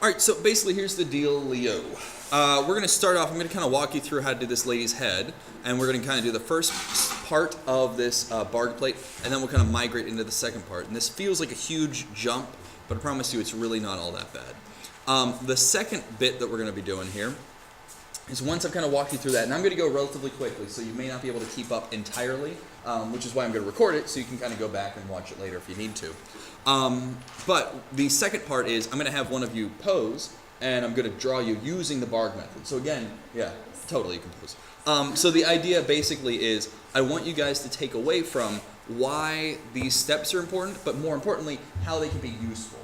All right, so basically here's the deal, Leo. We're going to start off, I'm going to kind of walk you through how to do this lady's head, and we're going to kind of do the first part of this Bargue plate, and then we'll kind of migrate into the second part. And this feels like a huge jump, but I promise you it's really not all that bad. The second bit that we're going to be doing here is once I've kind of walked you through that, and I'm going to go relatively quickly, so you may not be able to keep up entirely, which is why I'm going to record it, so you can kind of go back and watch it later if you need to. But the second part is I'm going to have one of you pose, and I'm going to draw you using the Bargue method. So again, yeah, totally you can pose. So the idea basically is I want you guys to take away from why these steps are important, but more importantly, how they can be useful.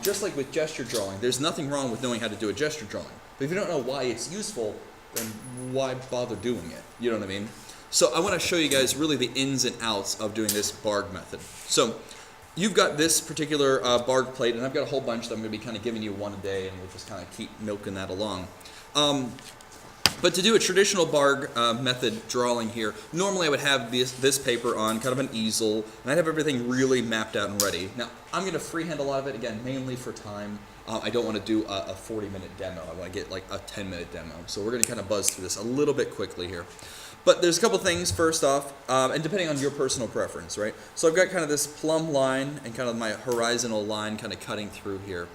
Just like with gesture drawing, there's nothing wrong with knowing how to do a gesture drawing. But if you don't know why it's useful, then why bother doing it? You know what I mean? So I want to show you guys really the ins and outs of doing this Bargue method. So you've got this particular Bargue plate, and I've got a whole bunch that I'm going to be kind of giving you one a day, and we'll just kind of keep milking that along. But to do a traditional Bargue method drawing here, normally I would have this paper on kind of an easel, and I'd have everything really mapped out and ready. Now, I'm going to freehand a lot of it, again, mainly for time. I don't want to do a 40-minute demo. I want to get like a 10-minute demo. So we're going to kind of buzz through this a little bit quickly here. But there's a couple things first off, and depending on your personal preference, right? So I've got kind of this plumb line and kind of my horizontal line kind of cutting through here.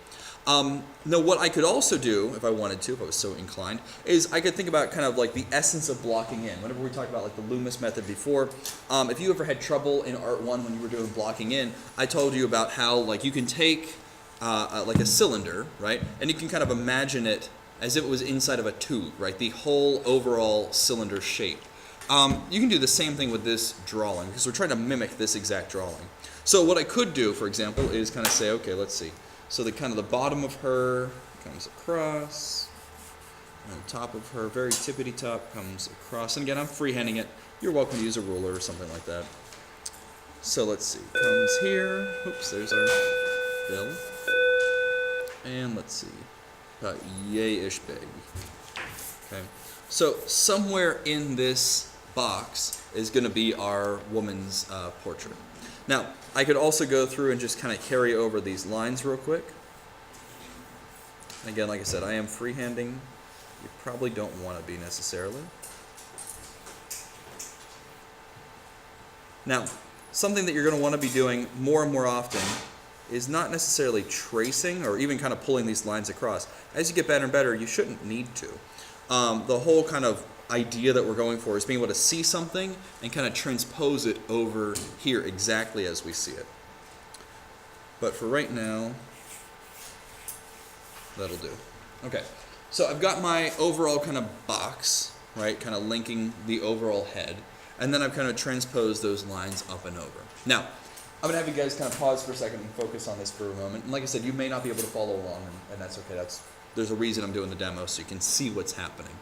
Now what I could also do, if I wanted to, if I was so inclined, is I could think about kind of like the essence of blocking in. Whenever we talked about like the Loomis method before, if you ever had trouble in Art 1 when you were doing blocking in, I told you about how like you can take like a cylinder, right? And you can kind of imagine it as if it was inside of a tube, right? The whole overall cylinder shape. You can do the same thing with this drawing because we're trying to mimic this exact drawing. So what I could do, for example, is kind of say, okay, let's see. So the kind of the bottom of her comes across, and the top of her, very tippity top, comes across. And again, I'm freehanding it. You're welcome to use a ruler or something like that. So let's see. Comes here. Oops, there's our bill. And let's see. About yay-ish big. Okay. So somewhere in this box is going to be our woman's portrait. Now, I could also go through and just kind of carry over these lines real quick. Again, like I said, I am freehanding. You probably don't want to be necessarily. Now, something that you're going to want to be doing more and more often is not necessarily tracing or even kind of pulling these lines across. As you get better and better, you shouldn't need to. The whole kind of idea that we're going for is being able to see something and kind of transpose it over here exactly as we see it. But for right now, that'll do. Okay, so I've got my overall kind of box, right, kind of linking the overall head, and then I've kind of transposed those lines up and over. Now, I'm going to have you guys kind of pause for a second and focus on this for a moment. And like I said, you may not be able to follow along, and that's okay. There's a reason I'm doing the demo, so you can see what's happening.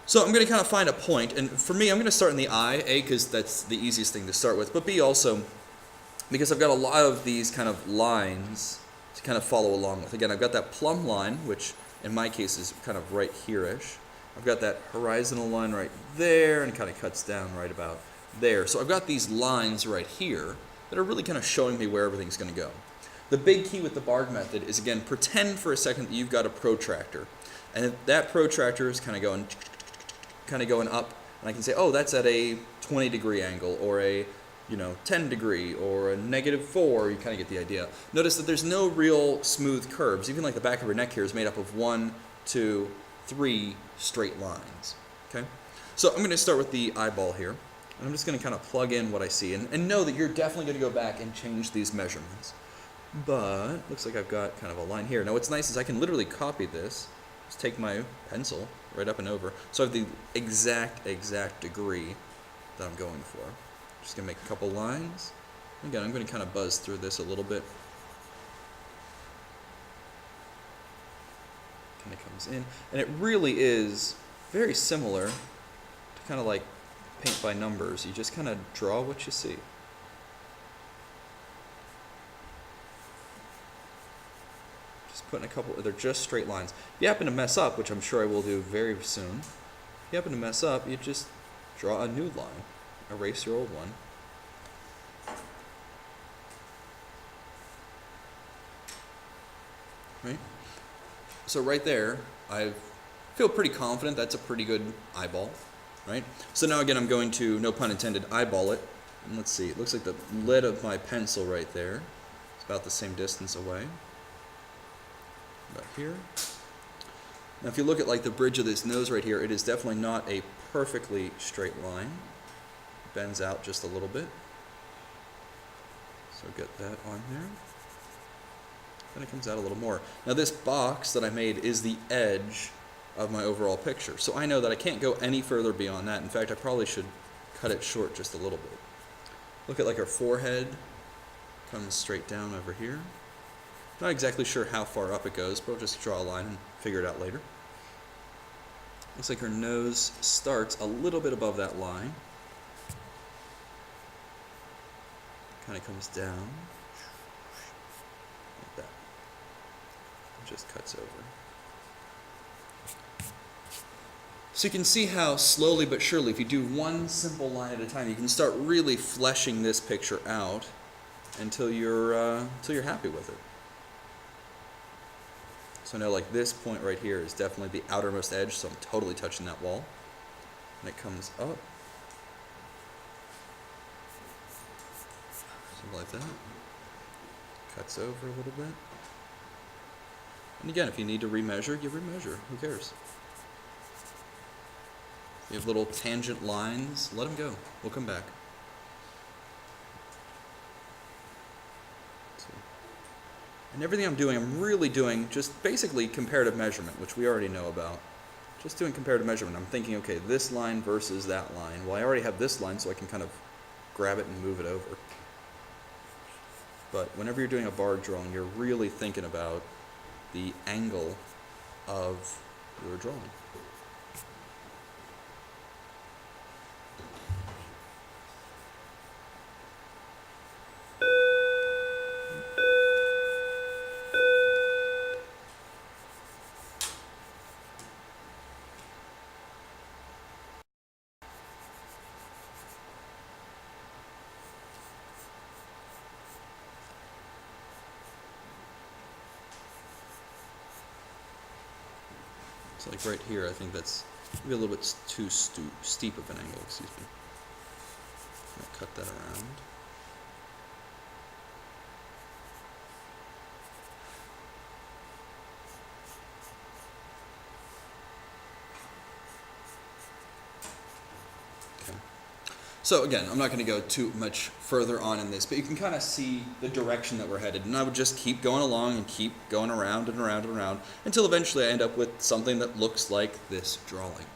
So I'm going to kind of find a point, and for me, I'm going to start in the eye, A, because that's the easiest thing to start with, but B, also, because I've got a lot of these kind of lines to kind of follow along with. Again, I've got that plumb line, which in my case is kind of right here-ish. I've got that horizontal line right there, and it kind of cuts down right about there. So I've got these lines right here that are really kind of showing me where everything's going to go. The big key with the Bargue method is, again, pretend for a second that you've got a protractor. And if that protractor is kind of going up, and I can say, oh, that's at a 20-degree angle, or a 10-degree, or a -4, you kind of get the idea. Notice that there's no real smooth curves. Even like the back of her neck here is made up of 1, 2, 3 straight lines. Okay? So I'm going to start with the eyeball here. And I'm just going to kind of plug in what I see, and know that you're definitely going to go back and change these measurements. But looks like I've got kind of a line here. Now what's nice is I can literally copy this. Just take my pencil right up and over. So I have the exact degree that I'm going for. Just going to make a couple lines. Again, I'm going to kind of buzz through this a little bit. Kind of comes in. And it really is very similar to kind of like paint by numbers. You just kind of draw what you see. Putting a couple, they're just straight lines. If you happen to mess up, which I'm sure I will do very soon, if you happen to mess up, you just draw a new line, erase your old one. Right? So right there, I feel pretty confident that's a pretty good eyeball, right? So now again, I'm going to, no pun intended, eyeball it. And let's see, it looks like the lid of my pencil right there. It's about the same distance away. About here. Now if you look at like the bridge of this nose right here, it is definitely not a perfectly straight line. It bends out just a little bit. So get that on there. Then it comes out a little more. Now this box that I made is the edge of my overall picture. So I know that I can't go any further beyond that. In fact, I probably should cut it short just a little bit. Look at like our forehead comes straight down over here. Not exactly sure how far up it goes, but I'll just draw a line and figure it out later. Looks like her nose starts a little bit above that line. Kind of comes down. Like that. It just cuts over. So you can see how slowly but surely, if you do one simple line at a time, you can start really fleshing this picture out until you're happy with it. So now like this point right here is definitely the outermost edge, so I'm totally touching that wall. And it comes up. Something like that. Cuts over a little bit. And again, if you need to remeasure, you remeasure. Who cares? You have little tangent lines, let them go. We'll come back. And everything I'm doing, I'm really doing just basically comparative measurement, which we already know about. Just doing comparative measurement. I'm thinking, okay, this line versus that line. Well, I already have this line, so I can kind of grab it and move it over. But whenever you're doing a bargue drawing, you're really thinking about the angle of your drawing. So like right here, I think that's maybe a little bit too steep of an angle, excuse me. I'll cut that around. Okay. So again, I'm not going to go too much further on in this, but you can kind of see the direction that we're headed. And I would just keep going along and keep going around and around and around until eventually I end up with something that looks like this drawing.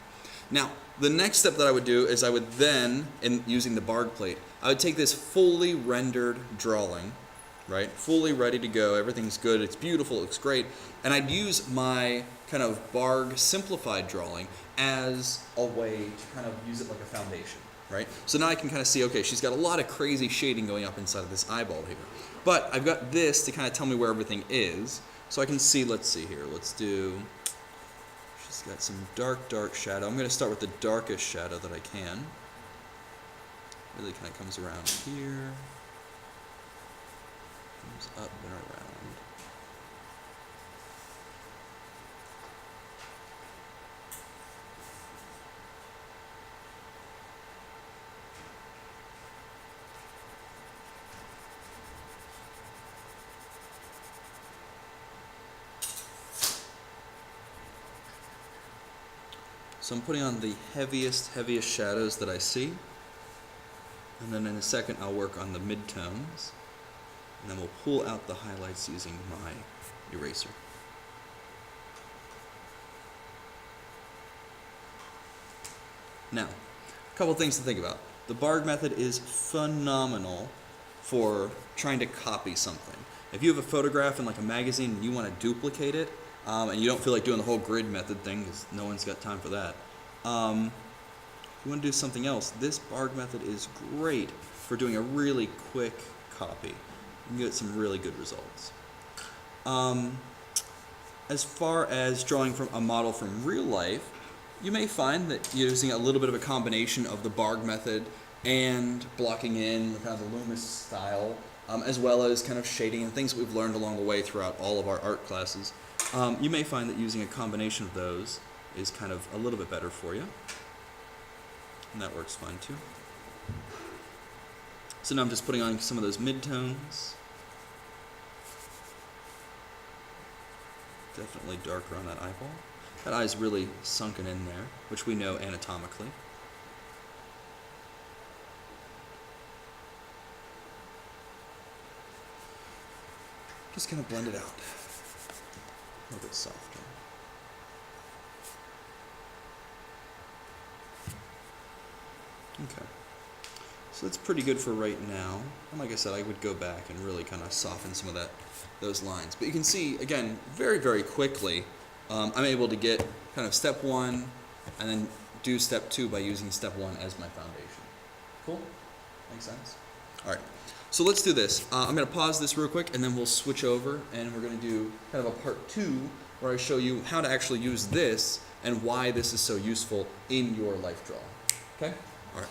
Now, the next step that I would do is I would then, in using the Bargue plate, I would take this fully rendered drawing, right? Fully ready to go. Everything's good. It's beautiful. It looks great. And I'd use my kind of Bargue simplified drawing as a way to kind of use it like a foundation. Right? So now I can kind of see, okay, she's got a lot of crazy shading going up inside of this eyeball here. But I've got this to kind of tell me where everything is. So I can see, let's see here, let's do, she's got some dark shadow. I'm going to start with the darkest shadow that I can. Really kind of comes around here, comes up and around. So I'm putting on the heaviest shadows that I see. And then in a second I'll work on the midtones. And then we'll pull out the highlights using my eraser. Now, a couple things to think about. The Bargue method is phenomenal for trying to copy something. If you have a photograph in like a magazine and you want to duplicate it, and you don't feel like doing the whole grid method thing because no one's got time for that. If you want to do something else, this Bargue method is great for doing a really quick copy. You can get some really good results. As far as drawing from a model from real life, you may find that using a little bit of a combination of the Bargue method and blocking in kind of the Loomis style, as well as kind of shading and things that we've learned along the way throughout all of our art classes, You may find that using a combination of those is kind of a little bit better for you. And that works fine too. So now I'm just putting on some of those midtones. Definitely darker on that eyeball. That eye's really sunken in there, which we know anatomically. Just kind of blend it out. A little bit softer. Okay. So that's pretty good for right now. And like I said, I would go back and really kind of soften some of those lines. But you can see, again, very, very quickly, I'm able to get kind of step one and then do step two by using step one as my foundation. Cool? Makes sense? All right. So let's do this. I'm going to pause this real quick and then we'll switch over and we're going to do kind of a part two where I show you how to actually use this and why this is so useful in your life drawing. Okay? All right.